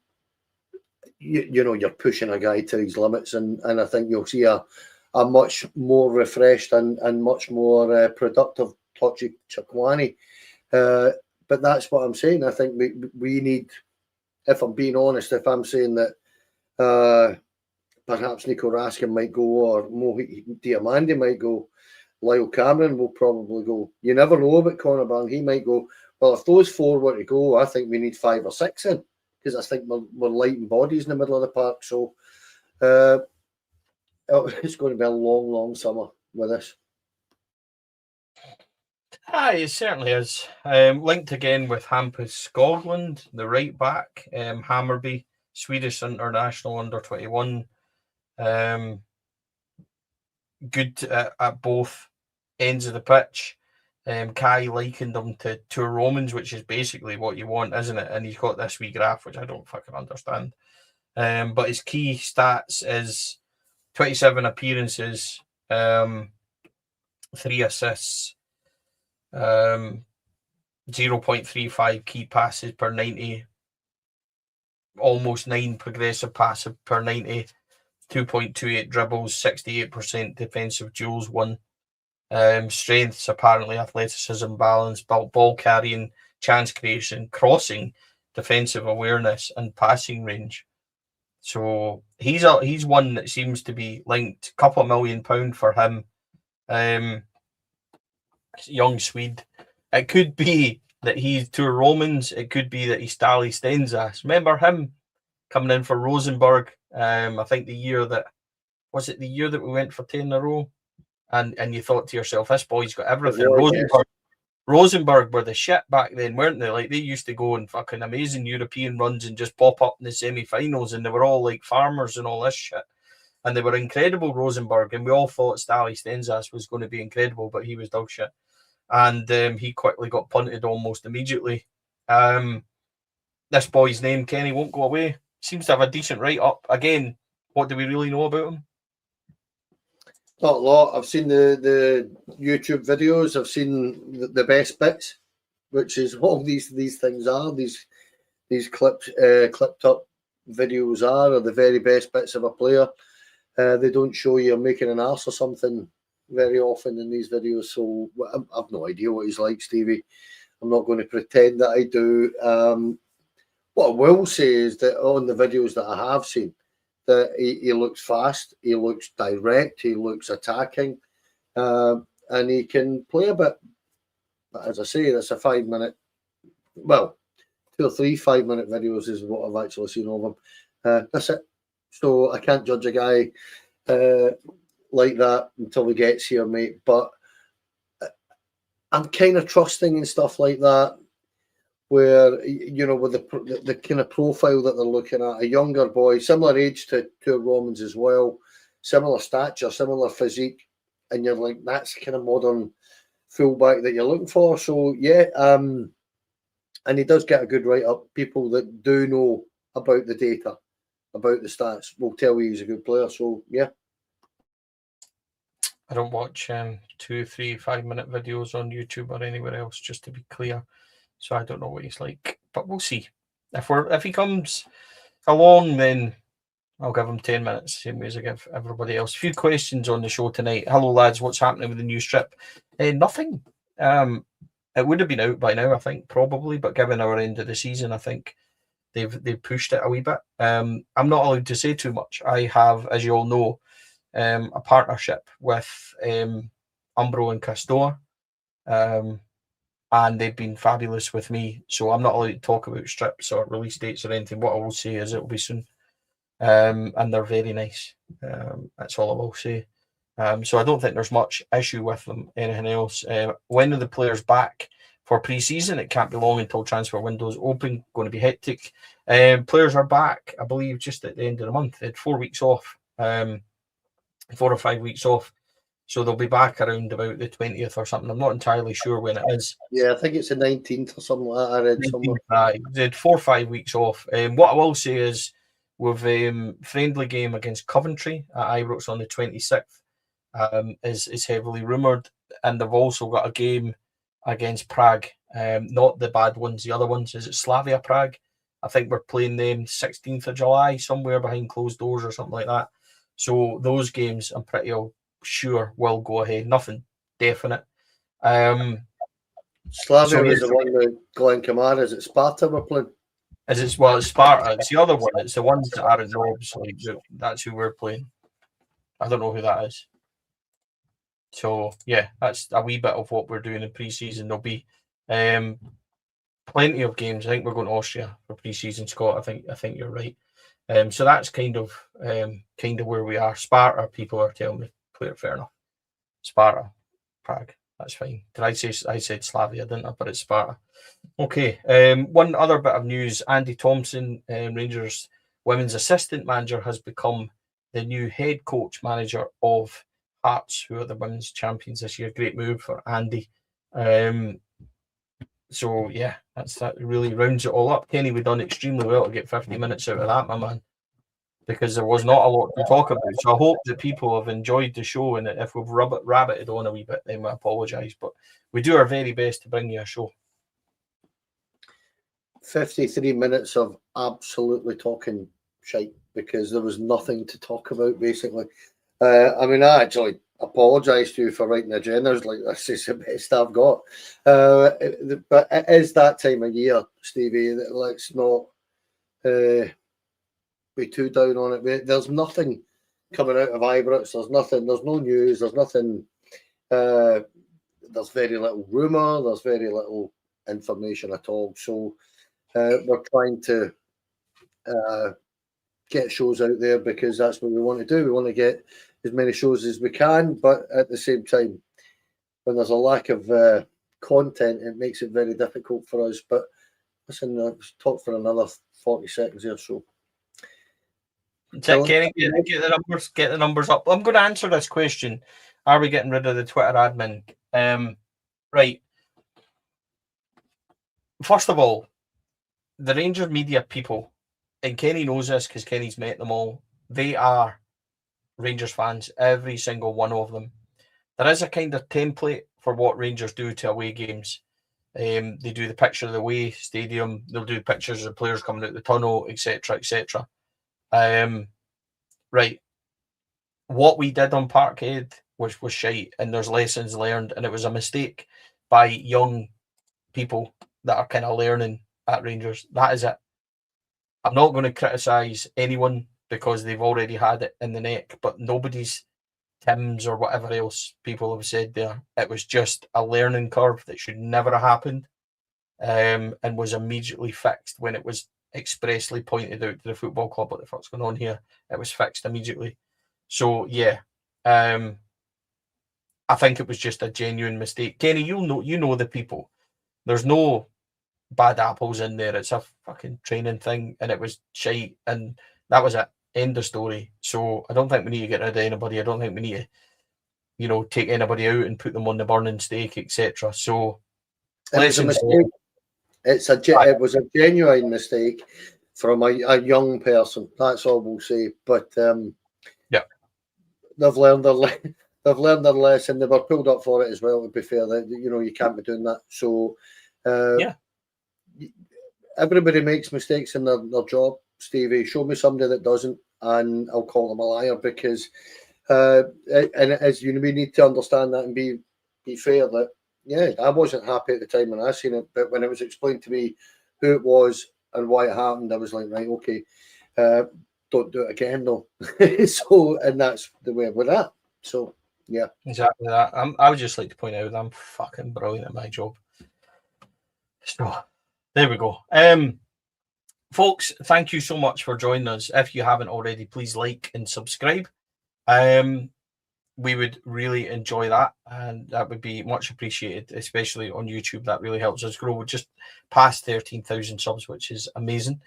you know, you're pushing a guy to his limits, and I think you'll see a much more refreshed and much more productive Tochi Chakwani. But that's what I'm saying. I think we need, if I'm being honest, if I'm saying that perhaps Nico Raskin might go, or Mohi Diamandi might go, Lyle Cameron will probably go. You never know about Conor Byrne. He might go. Well, if those four were to go, I think we need 5 or 6 in, because I think we're lighting bodies in the middle of the park. So it's going to be a long, long summer with this. It certainly is. Linked again with Hampus Skoglund, the right back, Hammarby, Swedish international under 21. Good at both ends of the pitch. Kai likened him to two Romans, which is basically what you want, isn't it? And he's got this wee graph, which I don't fucking understand. But his key stats is 27 appearances, 3 assists, 0.35 key passes per 90, almost 9 progressive passes per 90, 2.28 dribbles, 68% defensive duels won. Strengths, apparently athleticism, balance, ball carrying, chance creation, crossing, defensive awareness, and passing range. So he's one that seems to be linked. Couple of £1 million for him. Young Swede. It could be that he's two Romans. It could be that he's Stali Stensas. Remember him coming in for Rosenborg? I think the year that we went for 10 in a row, and you thought to yourself, this boy's got everything. Rosenborg were the shit back then, weren't they? Like, they used to go on fucking amazing European runs and just pop up in the semi-finals, and they were all like farmers and all this shit. And they were incredible, Rosenborg, and we all thought Stali Stensas was going to be incredible, but he was dog shit. And he quickly got punted almost immediately. This boy's name, Kenny, won't go away. Seems to have a decent write-up. Again, what do we really know about him? Not a lot. I've seen the YouTube videos. I've seen the best bits, which is what these things are. These clipped up videos are the very best bits of a player. They don't show you making an arse or something very often in these videos. So I've no idea what he's like, Stevie. I'm not going to pretend that I do. What I will say is that on the videos that I have seen, that he looks fast, he looks direct, he looks attacking, and he can play a bit. But as I say, that's a 5 minute, well, 2 or 3 5-minute videos is what I've actually seen of him. That's it. So I can't judge a guy like that until he gets here, mate. But I'm kind of trusting and stuff like that, where, you know, with the kind of profile that they're looking at, a younger boy, similar age to Romans as well, similar stature, similar physique, and you're like, that's the kind of modern fullback that you're looking for. So yeah, and he does get a good write-up. People that do know about the data about the stats will tell you he's a good player. So yeah. I don't watch 2, 3, 5-minute videos on YouTube or anywhere else, just to be clear. So I don't know what he's like, but we'll see. If he comes along, then I'll give him 10 minutes, same way as I give everybody else. A few questions on the show tonight. Hello, lads. What's happening with the new strip? Nothing. It would have been out by now, I think, probably, but given our end of the season, I think they've pushed it a wee bit. I'm not allowed to say too much. I have, as you all know, a partnership with Umbro and Castoa, and they've been fabulous with me. So I'm not allowed to talk about strips or release dates or anything. What I will say is it'll be soon. And they're very nice. That's all I will say. So I don't think there's much issue with them. Anything else? When are the players back for pre-season? It can't be long until transfer windows open. Going to be hectic. Players are back, I believe, just at the end of the month. They had 4 weeks off, 4 or 5 weeks off. So they'll be back around about the 20th or something. I'm not entirely sure when it is. Yeah, I think it's the 19th or something like that. I read somewhere. They had 4 or 5 weeks off. What I will say is, with friendly game against Coventry at Ibrox on the 26th, is heavily rumoured, and they've also got a game against Prague, not the bad ones, the other ones. Is it Slavia Prague? I think we're playing them 16th of July, somewhere behind closed doors or something like that. So those games, I'm pretty sure will go ahead. Nothing definite. Slavia is the one with Glenn Kamara. Is it Sparta we're playing? It's Sparta. It's the other one. It's the ones that aren't Robs. Like, that's who we're playing. I don't know who that is. So yeah, that's a wee bit of what we're doing in pre-season. There'll be plenty of games. I think we're going to Austria for pre-season, Scott. I think you're right. So that's kind of where we are. Sparta, people are telling me, fair enough. Sparta, Prague, that's fine. I said Slavia, didn't I? But it's Sparta. Okay. One other bit of news: Andy Thompson, Rangers women's assistant manager, has become the new head coach manager of Hearts, who are the women's champions this year. Great move for Andy. So yeah, that really rounds it all up. Kenny, we've done extremely well to get 50 minutes out of that, my man, because there was not a lot to talk about. So I hope that people have enjoyed the show, and if we've rabbited on a wee bit, then we apologise. But we do our very best to bring you a show. 53 minutes of absolutely talking shite because there was nothing to talk about, basically. I mean, I actually apologise to you for writing agendas like this is the best I've got. But it is that time of year, Stevie, that let's not be too down on it. There's nothing coming out of Ibrox. There's no news. There's nothing. There's very little rumour. There's very little information at all. So we're trying to get shows out there because that's what we want to do. We want to get as many shows as we can, but at the same time, when there's a lack of content, it makes it very difficult for us. But listen, let's talk for another 40 seconds or so. Kenny, get the numbers up. I'm going to answer this question. Are we getting rid of the Twitter admin? Right. First of all, the Rangers media people, and Kenny knows this because Kenny's met them all, they are Rangers fans, every single one of them. There is a kind of template for what Rangers do to away games. They do the picture of the away stadium, they'll do pictures of the players coming out the tunnel, etc., etc. Right. What we did on Parkhead was shite, and there's lessons learned, and it was a mistake by young people that are kind of learning at Rangers. That is it. I'm not going to criticise anyone because they've already had it in the neck, but nobody's Tim's or whatever else people have said there. It was just a learning curve that should never have happened, and was immediately fixed when it was expressly pointed out to the football club. What the fuck's going on here? It was fixed immediately. So yeah, I think it was just a genuine mistake. Kenny, you know the people. There's no bad apples in there. It's a fucking training thing, and it was shite, and that was it. End of story. So I don't think we need to get rid of anybody. I don't think we need to, take anybody out and put them on the burning stake, etc. So it was a mistake. It was a genuine mistake from a young person. That's all we'll say. But yeah, they've learned their lesson. They were pulled up for it as well. To be fair, that you can't be doing that. So yeah, everybody makes mistakes in their job. Stevie, show me somebody that doesn't, and I'll call them a liar, because and as we need to understand that and be fair that I wasn't happy at the time when I seen it, but when it was explained to me who it was and why it happened, I was like, right, okay, don't do it again, though. So, and that's the way with that. So, yeah, exactly that. I would just like to point out that I'm fucking brilliant at my job. So, there we go. Folks, thank you so much for joining us. If you haven't already, please like and subscribe. We would really enjoy that, and that would be much appreciated, especially on YouTube. That really helps us grow. We're just past 13,000 subs, which is amazing.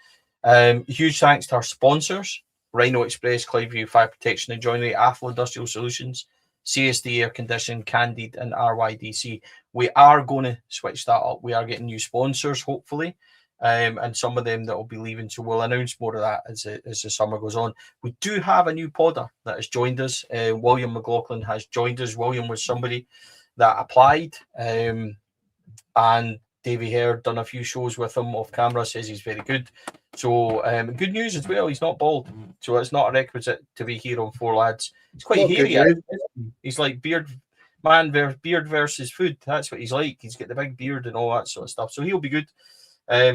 Huge thanks to our sponsors: Rhino Express, Cloudview Fire Protection and Joinery, Athol Industrial Solutions, CSD Air Conditioning, Candid, and RYDC. We are going to switch that up. We are getting new sponsors, hopefully. And some of them that will be leaving. So we'll announce more of that as the summer goes on. We do have a new podder that has joined us. William McLaughlin has joined us. William was somebody that applied, and Davey Hare done a few shows with him off camera, says he's very good. So good news as well, he's not bald. So it's not a requisite to be here on Four Lads. He's quite hairy. He's like beard versus food. That's what he's like. He's got the big beard and all that sort of stuff. So he'll be good.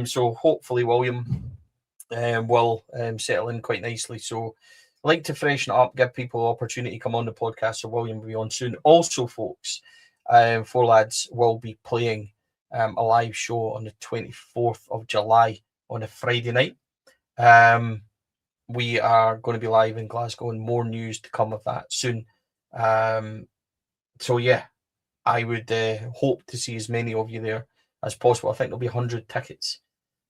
So hopefully William will settle in quite nicely. So I like to freshen it up, give people an opportunity to come on the podcast. So William will be on soon. Also, folks, Four Lads will be playing a live show on the 24th of July on a Friday night. We are going to be live in Glasgow, and more news to come of that soon. So yeah, I would hope to see as many of you there as possible. I think there'll be 100 tickets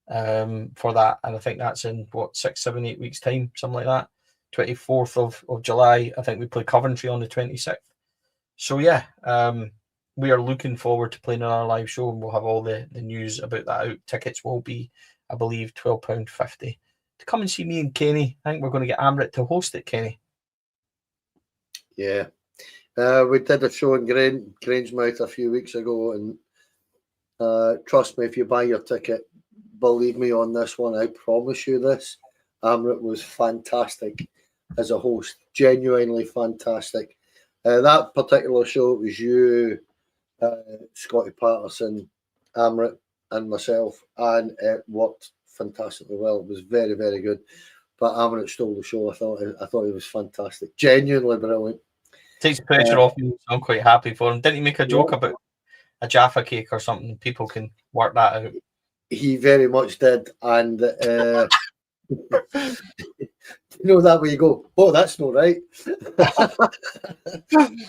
for that, and I think that's in 6, 7, 8 weeks time, something like that. 24th of July. I think we play Coventry on the 26th. So yeah, we are looking forward to playing in our live show, and we'll have all the news about that out. Tickets will be, I believe, £12.50 to come and see me and Kenny. I think we're going to get Amrit to host it, Kenny. Yeah, we did a show in Grangemouth a few weeks ago, and trust me, if you buy your ticket, believe me on this one, I promise you this, Amrit was fantastic as a host, genuinely fantastic. That particular show, it was you, Scotty Patterson, Amrit, and myself, and it worked fantastically well. It was very, very good. But Amrit stole the show. I thought he was fantastic, genuinely brilliant. Takes the pressure off me. So I'm quite happy for him. Didn't he make a joke about a Jaffa cake or something? People can work that out. He very much did, and that way you go, oh, that's not right.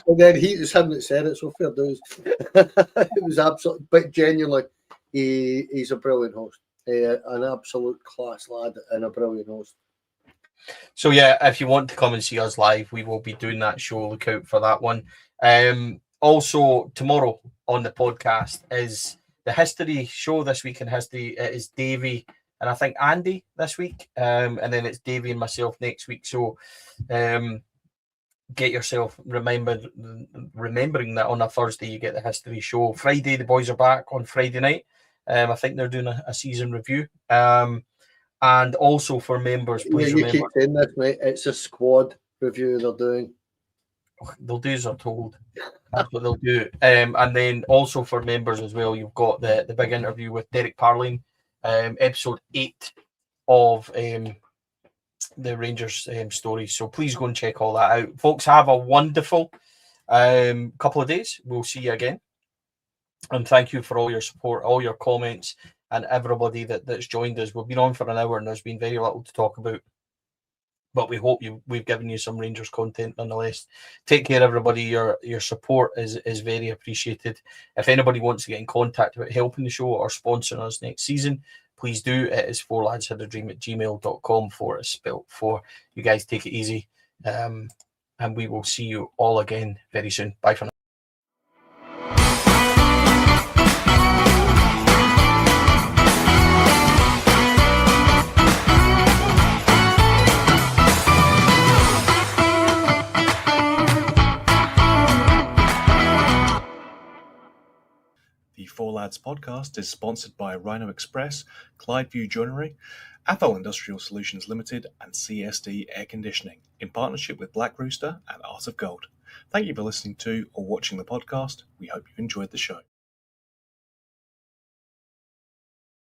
And then it was him that said it, so fair dues. It was absolutely, but genuinely, he's a brilliant host, an absolute class lad, and a brilliant host. So yeah, if you want to come and see us live, we will be doing that show. Look out for that one. Also, tomorrow on the podcast is the history show. This week in history, it is Davey and I think Andy this week, and then it's Davey and myself next week. So get yourself remembering that on a Thursday you get the history show. Friday, the boys are back on Friday night. I think they're doing a season review. And also for members, please remember. You keep saying this, mate. It's a squad review they're doing. They'll do as they're told. That's what they'll do. And then also for members as well, you've got the big interview with Derek Parling, episode 8 of the Rangers story. So please go and check all that out. Folks, have a wonderful couple of days. We'll see you again. And thank you for all your support, all your comments, and everybody that's joined us. We've been on for an hour and there's been very little to talk about. But we hope we've given you some Rangers content nonetheless. Take care, everybody. Your support is very appreciated. If anybody wants to get in contact about helping the show or sponsoring us next season, please do. It is fourladshadadream@gmail.com. 4 is spelled 4. You guys take it easy. And we will see you all again very soon. Bye for now. Lads podcast is sponsored by Rhino Express, Clydeview Joinery, Athol Industrial Solutions Limited, and CSD Air Conditioning, in partnership with Black Rooster and Art of Gold. Thank you for listening to or watching the podcast. We hope you enjoyed the show.